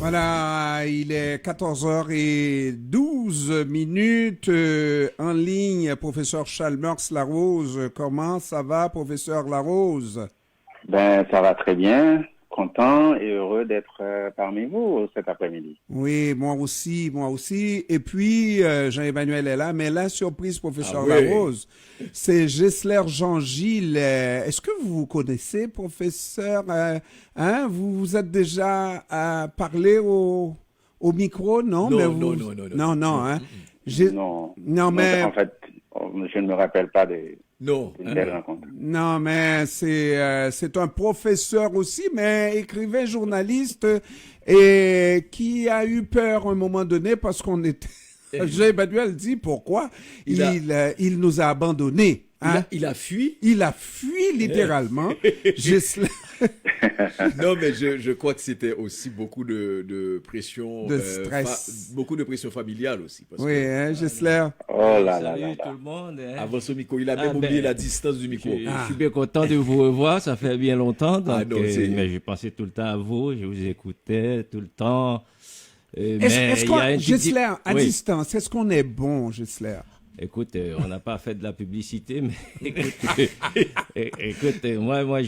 Voilà, il est 14h12 en ligne, professeur Chalmers Larose. Comment ça va, professeur Larose? Ben, ça va très bien. Content et heureux d'être parmi vous cet après-midi. Oui, moi aussi, moi aussi. Et puis, Jean-Emmanuel est là, mais la surprise, professeur oui. Larose, c'est Gisler Jean-Gilles. Est-ce que vous vous connaissez, professeur? Vous vous êtes déjà parlé au micro? Non, Non, mais non, vous... non. Non, hein? Non, mais... en fait, je ne me rappelle pas d'une belle Non. rencontre. Non, mais c'est un professeur aussi, mais écrivain, journaliste, et qui a eu peur à un moment donné parce qu'on était... Jean-Emmanuel dit pourquoi il nous a abandonnés. Hein? Il a fui. Il a fui littéralement. Non, mais je crois que c'était aussi beaucoup de pression. De stress. Beaucoup de pression familiale aussi. Parce Oui, que, hein, Gisler? Oh là là Salut là tout là. le monde. Hein. avant ce micro, il a même oublié la distance du micro. Je suis bien content de vous revoir, ça fait bien longtemps. Donc, non, mais je pensais tout le temps à vous, je vous écoutais tout le temps. Est-ce qu'on, Gisler, à Oui. distance, est-ce qu'on est bon, Gisler? Écoute, on n'a pas fait de la publicité, mais écoute, moi,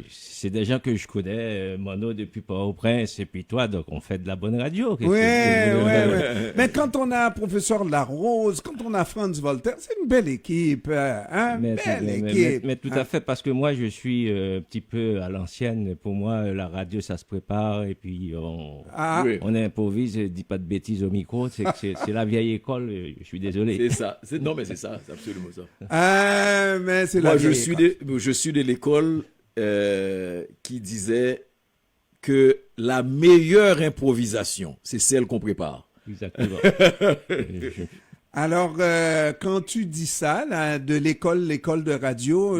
c'est des gens que je connais, Mono depuis Port-au-Prince, et puis toi, donc on fait de la bonne radio. Oui. Mais quand on a professeur Larose, quand on a Franz Voltaire, c'est une belle équipe, hein? Belle équipe. Mais tout à fait, parce que moi, je suis un petit peu à l'ancienne. Pour moi, la radio, ça se prépare, et puis Oui. on improvise, dis pas de bêtises au micro. C'est la vieille école, je suis désolé. C'est ça. Non, mais c'est ça. C'est absolument ça. Mais c'est Moi, la je vieille suis de l'école qui disait que la meilleure improvisation, c'est celle qu'on prépare. Exactement. Alors, quand tu dis ça, là, de l'école de radio,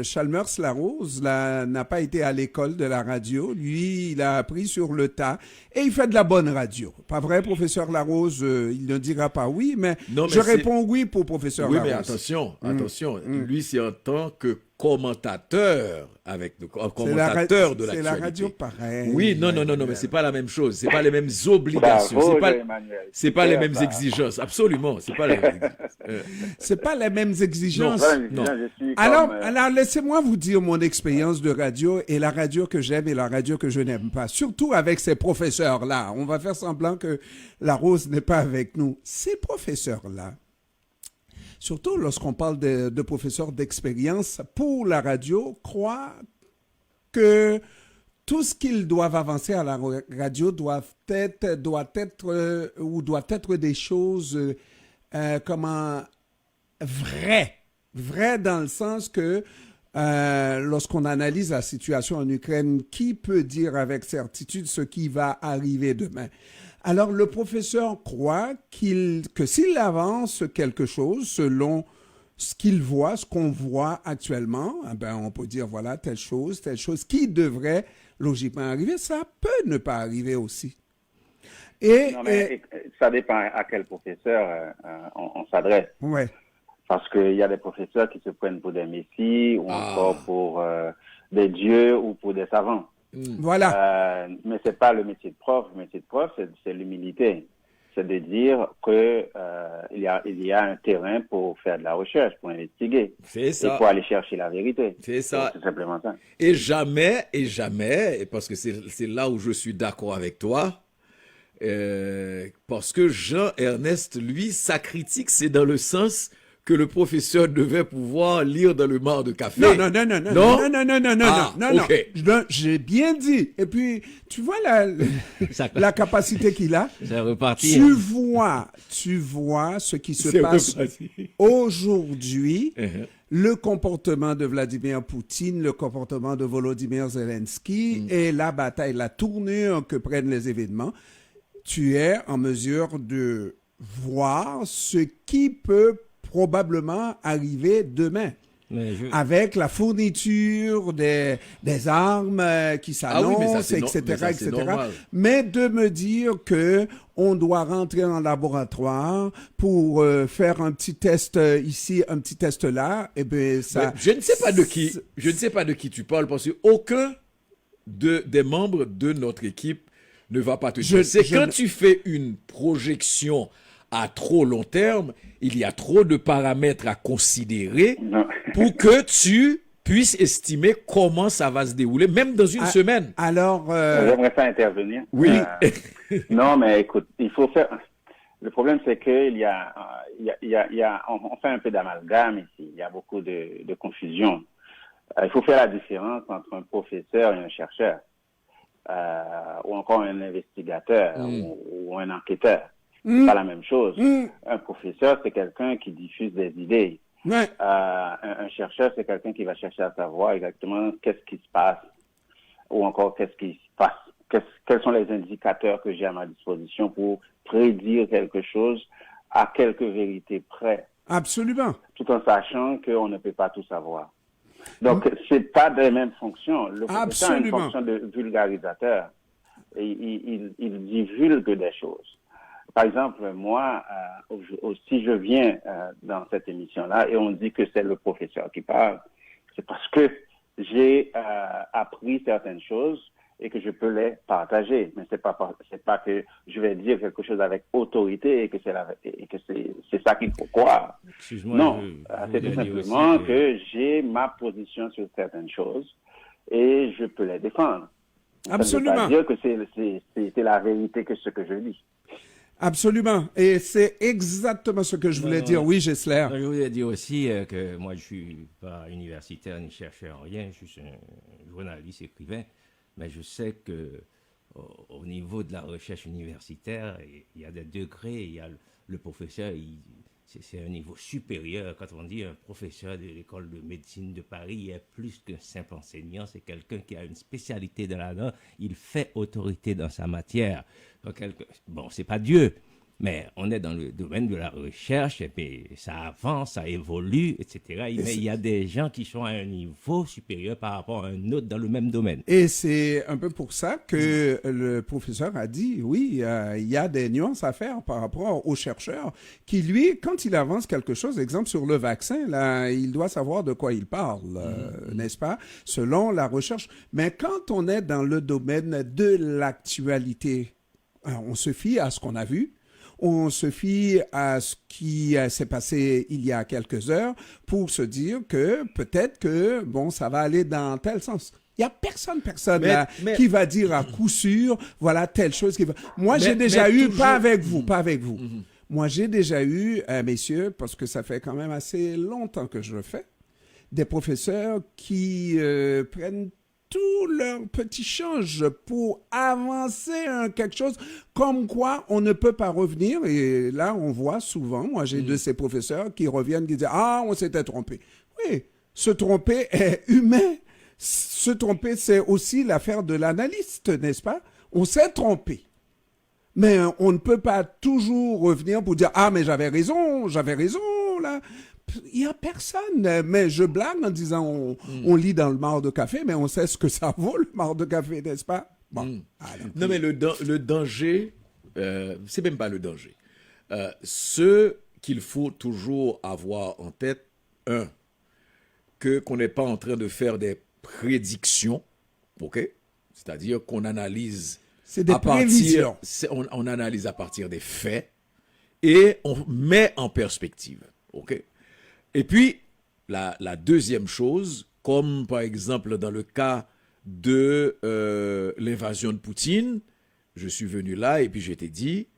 Chalmers Larose n'a pas été à l'école de la radio. Lui, il a appris sur le tas et il fait de la bonne radio. Pas vrai, professeur Larose? Il ne dira pas oui, mais, Non, mais je réponds oui pour professeur Oui, Larose. mais attention. Lui, c'est en tant que commentateur commentateur de l'actualité. C'est la radio pareil. Oui, non, mais c'est pas la même chose. C'est pas les mêmes obligations. Bravo, C'est Jean-Emmanuel. c'est pas les mêmes Super, exigences. Absolument, c'est pas les mêmes. C'est pas les mêmes exigences. Non. Je suis Alors, comme, alors laissez-moi vous dire mon expérience de radio et la radio que j'aime et la radio que je n'aime pas. Surtout avec ces professeurs-là. On va faire semblant que la Rose n'est pas avec nous. Ces professeurs-là, surtout lorsqu'on parle de professeurs d'expérience pour la radio, croient que tout ce qu'ils doivent avancer à la radio doit être des choses vraies dans le sens que lorsqu'on analyse la situation en Ukraine, qui peut dire avec certitude ce qui va arriver demain? Alors, le professeur croit que s'il avance quelque chose selon ce qu'il voit, ce qu'on voit actuellement, on peut dire, voilà, telle chose qui devrait logiquement arriver. Ça peut ne pas arriver aussi. ça dépend à quel professeur on s'adresse. Ouais. Parce qu'il y a des professeurs qui se prennent pour des messies ou encore pour des dieux ou pour des savants. Voilà. Mais c'est pas le métier de prof. Le métier de prof, c'est l'humilité. C'est de dire que il y a un terrain pour faire de la recherche, pour investiguer. C'est ça. Et pour aller chercher la vérité. C'est ça. C'est simplement ça. Et jamais, et parce que c'est là où je suis d'accord avec toi, parce que Jean-Ernest, lui, sa critique, c'est dans le sens que le professeur devait pouvoir lire dans le mar de café. Non. J'ai bien dit. Et puis, tu vois la capacité qu'il a. C'est reparti. Tu vois ce qui se passe aujourd'hui. Le comportement de Vladimir Poutine, le comportement de Volodymyr Zelensky et la bataille, la tournure que prennent les événements. Tu es en mesure de voir ce qui peut probablement arriver demain. Avec la fourniture des armes qui s'annoncent, etc. Mais de me dire que on doit rentrer en laboratoire pour faire un petit test ici, un petit test là, et bien ça... Je ne sais pas de qui tu parles, parce que aucun des membres de notre équipe ne va pas te dire. C'est quand tu fais une projection à trop long terme, il y a trop de paramètres à considérer pour que tu puisses estimer comment ça va se dérouler, même dans une semaine. Alors, j'aimerais faire intervenir. Oui. Non, mais écoute, il faut faire. Le problème, c'est qu'il y a, on fait un peu d'amalgame ici. Il y a beaucoup de confusion. Il faut faire la différence entre un professeur et un chercheur, ou encore un investigateur ou un enquêteur. C'est pas la même chose. Un professeur, c'est quelqu'un qui diffuse des idées. Ouais. Un chercheur, c'est quelqu'un qui va chercher à savoir exactement qu'est-ce qui se passe, ou encore qu'est-ce qui se passe. Quels sont les indicateurs que j'ai à ma disposition pour prédire quelque chose à quelques vérités près. Absolument. Tout en sachant qu'on ne peut pas tout savoir. Donc, c'est pas des mêmes fonctions. Le professeur a une fonction de vulgarisateur. Et il divulgue des choses. Par exemple, moi, si je viens dans cette émission-là et on dit que c'est le professeur qui parle, c'est parce que j'ai appris certaines choses et que je peux les partager. Mais c'est pas que je vais dire quelque chose avec autorité et que c'est ça qu'il faut croire. Non, c'est tout simplement que j'ai ma position sur certaines choses et je peux les défendre. Absolument. Ça ne veut pas dire que c'est la vérité que ce que je dis. Absolument. Et c'est exactement ce que je voulais dire. Oui, Gessler. Je voulais dire aussi que moi, je ne suis pas universitaire ni chercheur en rien. Je suis un journaliste, écrivain. Mais je sais qu'au niveau de la recherche universitaire, il y a des degrés. Il y a le professeur, c'est un niveau supérieur. Quand on dit un professeur de l'école de médecine de Paris, il est plus qu'un simple enseignant. C'est quelqu'un qui a une spécialité dans la langue. Il fait autorité dans sa matière. Donc, bon, c'est pas Dieu, mais on est dans le domaine de la recherche, et puis ça avance, ça évolue, etc. Mais il y a des gens qui sont à un niveau supérieur par rapport à un autre dans le même domaine. Et c'est un peu pour ça que le professeur a dit, oui, il y a des nuances à faire par rapport au chercheur qui, lui, quand il avance quelque chose, exemple sur le vaccin, là, il doit savoir de quoi il parle, n'est-ce pas, selon la recherche. Mais quand on est dans le domaine de l'actualité, on se fie à ce qu'on a vu, on se fie à ce qui s'est passé il y a quelques heures pour se dire que peut-être que, bon, ça va aller dans tel sens. Il n'y a personne là, qui va dire à coup sûr, voilà, telle chose qui va... Moi, j'ai déjà eu, toujours... pas avec vous. Moi, j'ai déjà eu, messieurs, parce que ça fait quand même assez longtemps que je le fais, des professeurs qui prennent tout leur petit change pour avancer quelque chose comme quoi on ne peut pas revenir. Et là, on voit souvent, moi j'ai de ces professeurs qui reviennent, qui disent « Ah, on s'était trompé ». Oui, se tromper est humain. Se tromper, c'est aussi l'affaire de l'analyste, n'est-ce pas? On s'est trompé. Mais on ne peut pas toujours revenir pour dire « Ah, mais j'avais raison, là ». Il n'y a personne, mais je blague en disant on lit dans le marc de café, mais on sait ce que ça vaut, le marc de café, n'est-ce pas? Bon. Non, mais le danger, c'est même pas le danger. Ce qu'il faut toujours avoir en tête, qu'on n'est pas en train de faire des prédictions, ok? C'est-à-dire qu'on analyse c'est des prévisions. On analyse à partir des faits et on met en perspective, ok? Et puis, la deuxième chose, comme par exemple dans le cas de l'invasion de Poutine, je suis venu là et puis je t'ai dit,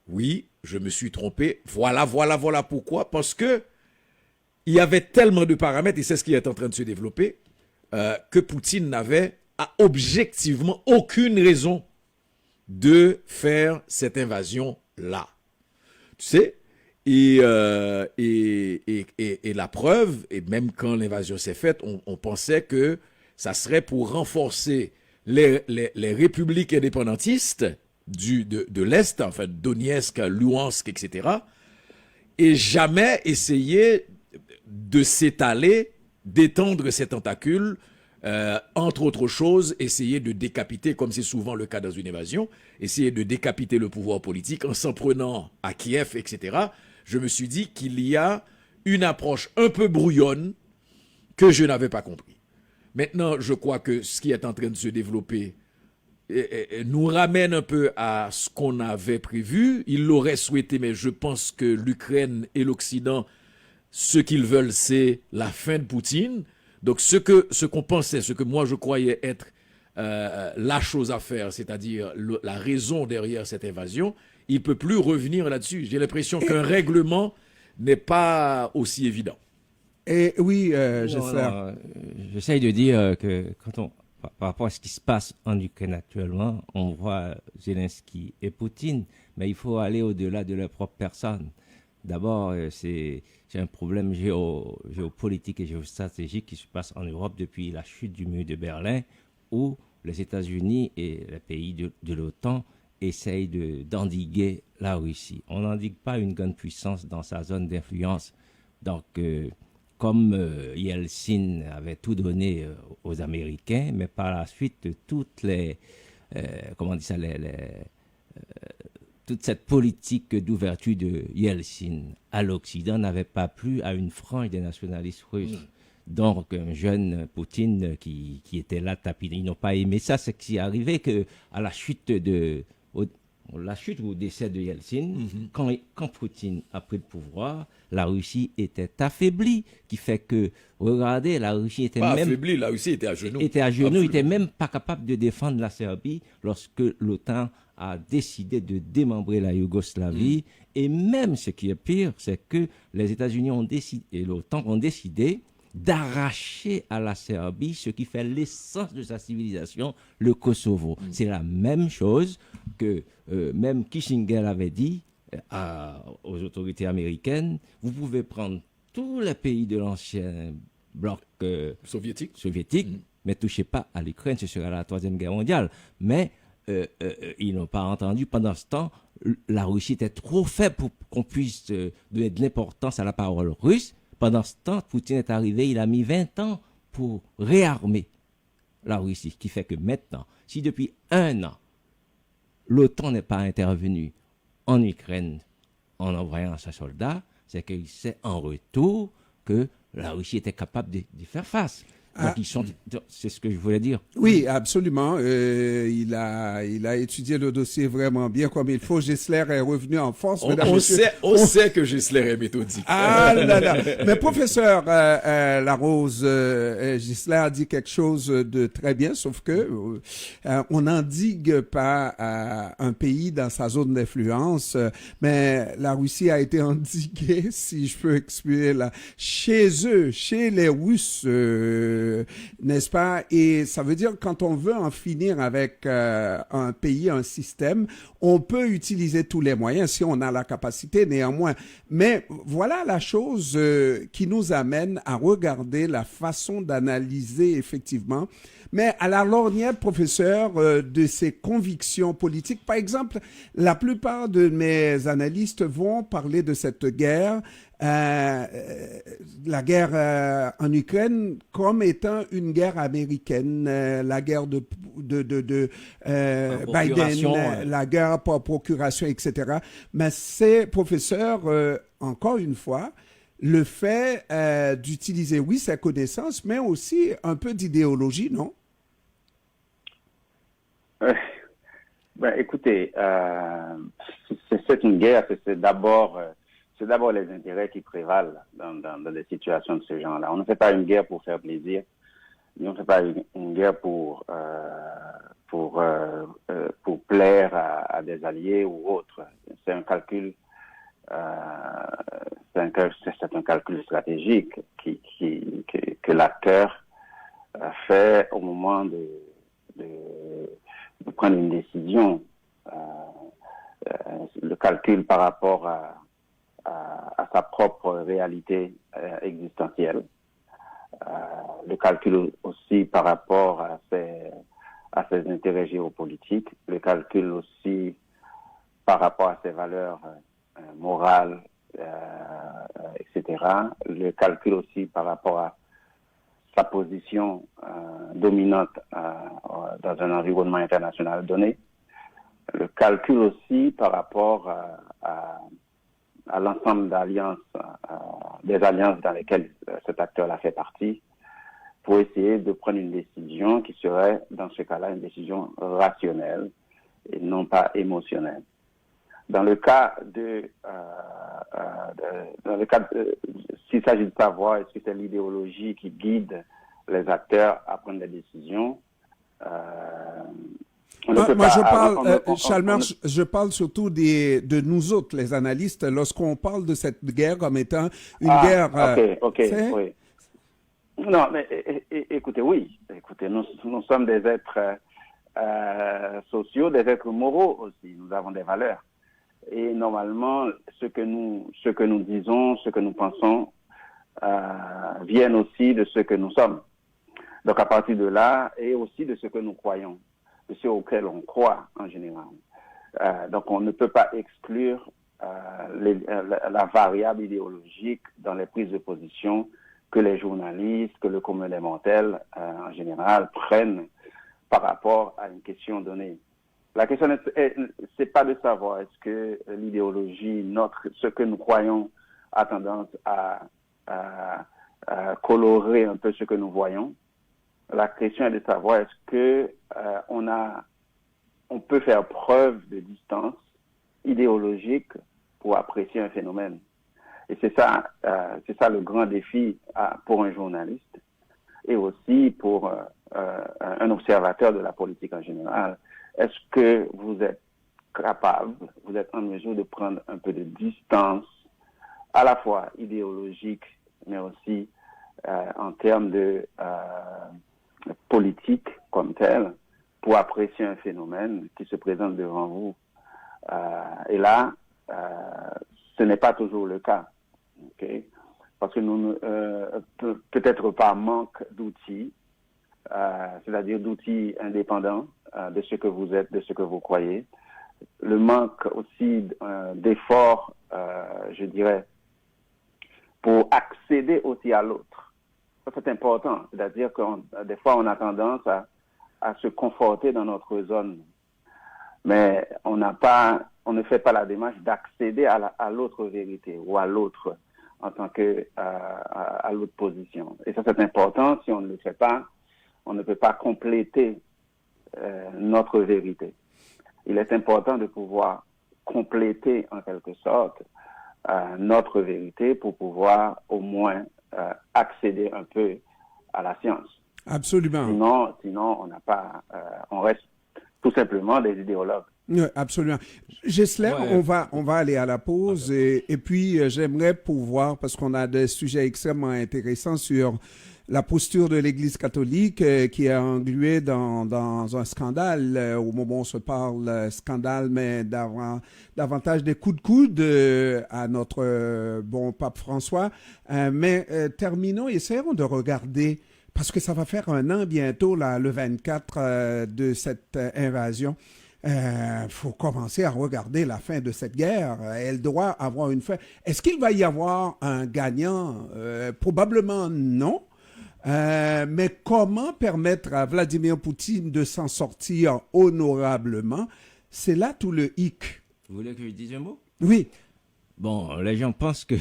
oui, je me suis trompé. Voilà pourquoi. Parce que il y avait tellement de paramètres, et c'est ce qui est en train de se développer, que Poutine n'avait objectivement aucune raison de faire cette invasion-là. Tu sais? Et la preuve, et même quand l'invasion s'est faite, on pensait que ça serait pour renforcer les républiques indépendantistes de l'Est, enfin Donetsk, Luhansk, etc. Et jamais essayer de s'étaler, d'étendre ses tentacules, entre autres choses, essayer de décapiter, comme c'est souvent le cas dans une invasion, essayer de décapiter le pouvoir politique en s'en prenant à Kiev, etc. Je me suis dit qu'il y a une approche un peu brouillonne que je n'avais pas compris. Maintenant, je crois que ce qui est en train de se développer, nous ramène un peu à ce qu'on avait prévu. Il l'aurait souhaité, mais je pense que l'Ukraine et l'Occident, ce qu'ils veulent, c'est la fin de Poutine. Donc ce qu'on pensait, ce que moi je croyais être la chose à faire, c'est-à-dire la raison derrière cette invasion, il ne peut plus revenir là-dessus. J'ai l'impression qu'un règlement n'est pas aussi évident. Et oui, j'espère. J'essaye de dire que par rapport à ce qui se passe en Ukraine actuellement, on voit Zelensky et Poutine, mais il faut aller au-delà de leur propre personne. D'abord, c'est un problème géopolitique et géostratégique qui se passe en Europe depuis la chute du mur de Berlin, où les États-Unis et les pays de l'OTAN essayent d'endiguer la Russie. On n'endigue pas une grande puissance dans sa zone d'influence. Donc, comme Yeltsin avait tout donné aux Américains, mais par la suite, toutes les toute cette politique d'ouverture de Yeltsin à l'Occident n'avait pas plu à une frange des nationalistes russes. Donc, un jeune Poutine qui était là, tapis, ils n'ont pas aimé ça. Ce qui est arrivé qu'à la chute ou au décès de Yeltsin, quand Poutine a pris le pouvoir, la Russie était affaiblie, qui fait que, regardez, la Russie était pas affaiblie, la Russie était à genoux. Était même pas capable de défendre la Serbie lorsque l'OTAN a décidé de démembrer la Yougoslavie. Et même ce qui est pire, c'est que les États-Unis et l'OTAN ont décidé d'arracher à la Serbie ce qui fait l'essence de sa civilisation, le Kosovo. C'est la même chose que même Kissinger avait dit aux autorités américaines. Vous pouvez prendre tous les pays de l'ancien bloc soviétique, mais touchez pas à l'Ukraine, ce sera la Troisième Guerre mondiale. Mais ils n'ont pas entendu. Pendant ce temps, la Russie était trop faible pour qu'on puisse donner de l'importance à la parole russe. Pendant ce temps, Poutine est arrivé, il a mis 20 ans pour réarmer la Russie. Ce qui fait que maintenant, si depuis 1 an, l'OTAN n'est pas intervenue en Ukraine en envoyant ses soldats, c'est qu'il sait en retour que la Russie était capable d'y faire face. Donc, c'est ce que je voulais dire. Oui, absolument. Il a étudié le dossier vraiment bien comme il faut. Gessler est revenu en force. On sait que Gessler est méthodique. Ah là là. Mais professeur Larose, Gessler a dit quelque chose de très bien, sauf que on n'endigue pas un pays dans sa zone d'influence, mais la Russie a été endiguée, si je peux expliquer là, chez eux, chez les Russes. N'est-ce pas? Et ça veut dire quand on veut en finir avec un pays, un système, on peut utiliser tous les moyens si on a la capacité néanmoins. Mais voilà la chose qui nous amène à regarder la façon d'analyser effectivement, mais à la lorgnette, professeur, de ces convictions politiques. Par exemple, la plupart de mes analystes vont parler de cette guerre, la guerre en Ukraine comme étant une guerre américaine, la guerre de Biden, la guerre par procuration, etc. Mais c'est, professeur, encore une fois, le fait d'utiliser, oui, sa connaissance, mais aussi un peu d'idéologie, non? Écoutez, c'est une guerre, c'est d'abord les intérêts qui prévalent dans des situations de ce genre-là. On ne fait pas une guerre pour faire plaisir, on ne fait pas une guerre pour plaire à des alliés ou autres. C'est un calcul, c'est un calcul stratégique que l'acteur fait au moment de prendre une décision. Le calcul par rapport à sa propre réalité existentielle. Le calcul aussi par rapport à ses intérêts géopolitiques. Le calcul aussi par rapport à ses valeurs morales, etc. Le calcul aussi par rapport à sa position dominante dans un environnement international donné. Le calcul aussi par rapport à l'ensemble d'alliances, des alliances dans lesquelles cet acteur-là fait partie. pour essayer de prendre une décision qui serait, dans ce cas-là, une décision rationnelle et non pas émotionnelle. Dans le cas s'il s'agit de savoir est-ce que c'est l'idéologie qui guide les acteurs à prendre des décisions, je parle surtout de nous autres, les analystes, lorsqu'on parle de cette guerre comme étant une guerre... Oui. Non, mais écoutez, nous sommes des êtres sociaux, des êtres moraux aussi. Nous avons des valeurs. Et normalement, ce que nous disons, ce que nous pensons, viennent aussi de ce que nous sommes. Donc à partir de là, et aussi de ce que nous croyons, de ce auquel on croit en général. Donc on ne peut pas exclure la variable idéologique dans les prises de position que les journalistes, que le commun des mortels en général prennent par rapport à une question donnée. La question c'est pas de savoir est-ce que l'idéologie, ce que nous croyons, a tendance à colorer un peu ce que nous voyons. La question est de savoir est-ce que on peut faire preuve de distance idéologique pour apprécier un phénomène. Et c'est ça le grand défi pour un journaliste et aussi pour un observateur de la politique en général. Est-ce que vous êtes capable, vous êtes en mesure de prendre un peu de distance, à la fois idéologique, mais aussi en termes de politique comme tel, pour apprécier un phénomène qui se présente devant vous. Et là, ce n'est pas toujours le cas. Okay? Parce que nous, peut-être par manque d'outils, c'est-à-dire d'outils indépendants de ce que vous êtes, de ce que vous croyez. Le manque aussi d'efforts, je dirais, pour accéder aussi à l'autre. Ça, c'est important. C'est-à-dire que des fois, on a tendance à se conforter dans notre zone. Mais on ne fait pas la démarche d'accéder à l'autre vérité ou à l'autre en tant que à l'autre position. Et ça, c'est important. Si on ne le fait pas, on ne peut pas compléter notre vérité. Il est important de pouvoir compléter en quelque sorte notre vérité pour pouvoir au moins accéder un peu à la science. Absolument. Sinon on n'a pas, on reste tout simplement des idéologues. Oui, absolument. Gessler, on va aller à la pause et puis j'aimerais pouvoir, parce qu'on a des sujets extrêmement intéressants sur la posture de l'Église catholique qui est engluée dans un scandale. Au moment où on se parle, scandale, mais davantage des coups de coude à notre bon pape François. Mais terminons, essayons de regarder, parce que ça va faire 1 an bientôt, là, le 24 de cette invasion. Faut commencer à regarder la fin de cette guerre. Elle doit avoir une fin. Est-ce qu'il va y avoir un gagnant? Probablement non. Mais comment permettre à Vladimir Poutine de s'en sortir honorablement? C'est là tout le hic. Vous voulez que je dise un mot? Oui. Bon, les gens pensent que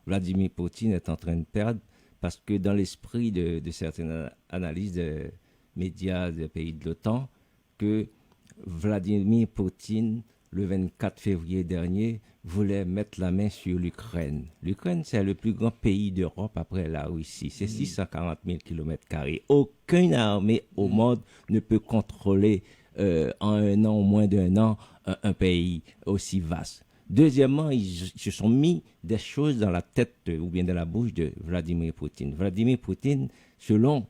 Vladimir Poutine est en train de perdre parce que dans l'esprit de certaines analyses des médias des pays de l'OTAN, que Vladimir Poutine, le 24 février dernier, voulait mettre la main sur l'Ukraine. L'Ukraine, c'est le plus grand pays d'Europe après la Russie. C'est 640 000 km². Aucune armée au monde ne peut contrôler en 1 an ou moins d'1 an un pays aussi vaste. Deuxièmement, ils se sont mis des choses dans la tête ou bien dans la bouche de Vladimir Poutine. Vladimir Poutine, selon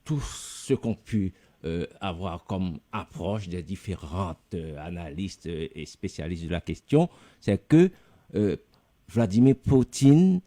tout ce qu'on pu avoir comme approche des différentes analystes et spécialistes de la question, c'est que Vladimir Poutine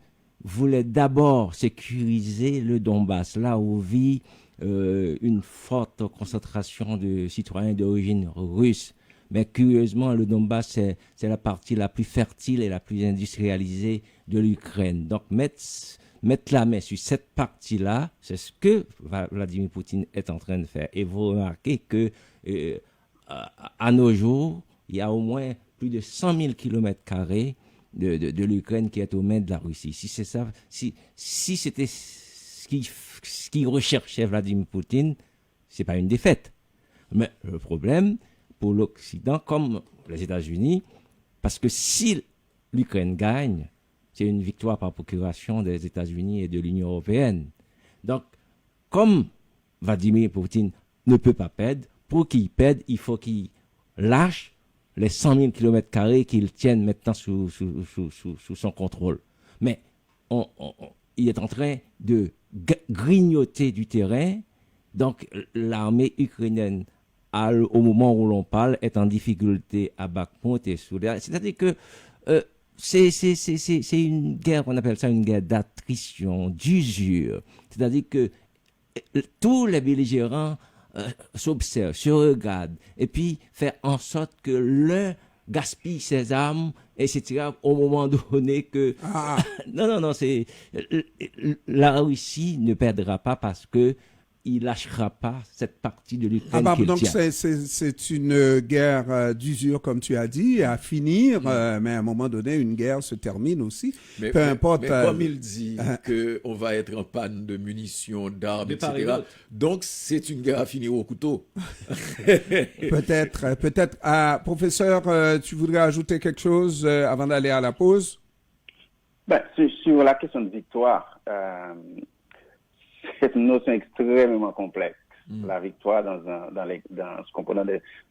voulait d'abord sécuriser le Donbass, là où vit une forte concentration de citoyens d'origine russe. Mais curieusement, le Donbass, c'est la partie la plus fertile et la plus industrialisée de l'Ukraine. Donc, mettre la main sur cette partie-là, c'est ce que Vladimir Poutine est en train de faire. Et vous remarquez que à nos jours, il y a au moins plus de 100 000 km² de l'Ukraine qui est aux mains de la Russie. Si c'est ça, si c'était ce ce qu'il recherchait Vladimir Poutine, c'est pas une défaite. Mais le problème pour l'Occident, comme les États-Unis, parce que si l'Ukraine gagne, c'est une victoire par procuration des États-Unis et de l'Union européenne. Donc, comme Vladimir Poutine ne peut pas perdre, pour qu'il perde, il faut qu'il lâche les 100 000 km² qu'il tienne maintenant sous son contrôle. Mais il est en train de grignoter du terrain. Donc, l'armée ukrainienne, au moment où l'on parle, est en difficulté à Bakhmut et Soledar. C'est-à-dire que c'est une guerre, on appelle ça une guerre d'attrition, d'usure. C'est-à-dire que tous les belligérants s'observent, se regardent, et puis faire en sorte que l'un gaspille ses armes, etc., au moment donné que... Non, c'est... La Russie ne perdra pas parce que il lâchera pas cette partie de l'Ukraine qu'il donc tient. c'est une guerre d'usure, comme tu as dit, à finir, mais à un moment donné, une guerre se termine aussi. Peu importe. Mais comme il dit qu'on va être en panne de munitions, d'armes, etc., donc c'est une guerre à finir au couteau. Peut-être. Professeur, tu voudrais ajouter quelque chose avant d'aller à la pause? Sur la question de victoire, c'est une notion extrêmement complexe. La victoire dans ce qu'on peut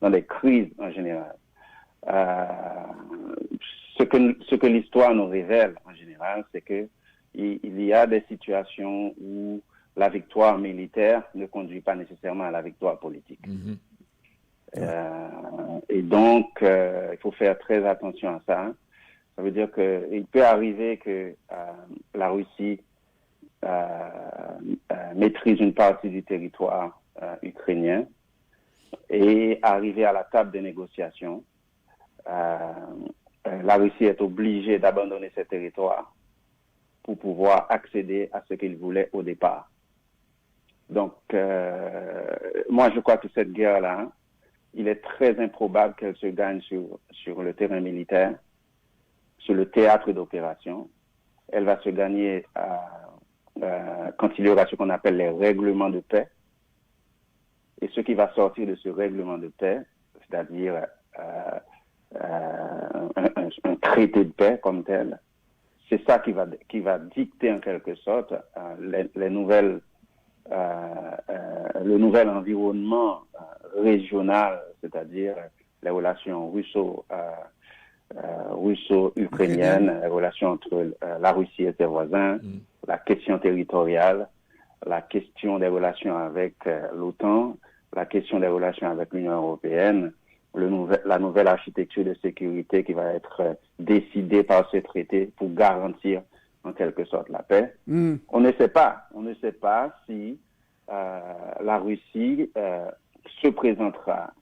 dans des crises en général. Ce que l'histoire nous révèle en général, c'est que il y a des situations où la victoire militaire ne conduit pas nécessairement à la victoire politique. Et donc, il faut faire très attention à ça. Ça veut dire qu'il peut arriver que la Russie maîtrise une partie du territoire ukrainien et arriver à la table des négociations, la Russie est obligée d'abandonner ce territoire pour pouvoir accéder à ce qu'il voulait au départ. Donc, moi, je crois que cette guerre-là, il est très improbable qu'elle se gagne sur le terrain militaire, sur le théâtre d'opération. Elle va se gagner quand il y aura ce qu'on appelle les règlements de paix. Et ce qui va sortir de ce règlement de paix, c'est-à-dire un traité de paix comme tel, c'est ça qui va dicter en quelque sorte le nouvel environnement régional, c'est-à-dire les relations russo-ukrainiennes, les relations entre la Russie et ses voisins, la question territoriale, la question des relations avec l'OTAN, la question des relations avec l'Union européenne, la nouvelle architecture de sécurité qui va être décidée par ce traité pour garantir en quelque sorte la paix. On ne sait pas si la Russie se présentera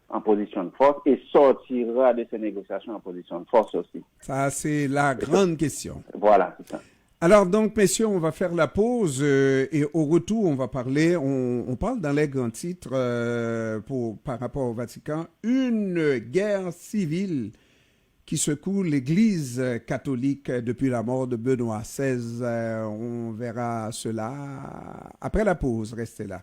en position de force et sortira de ces négociations en position de force aussi. Ça, c'est la grande question. Voilà, c'est ça. Alors donc, messieurs, on va faire la pause et au retour, on va parler, on parle dans les grands titres par rapport au Vatican, une guerre civile qui secoue l'Église catholique depuis la mort de Benoît XVI. On verra cela après la pause. Restez là.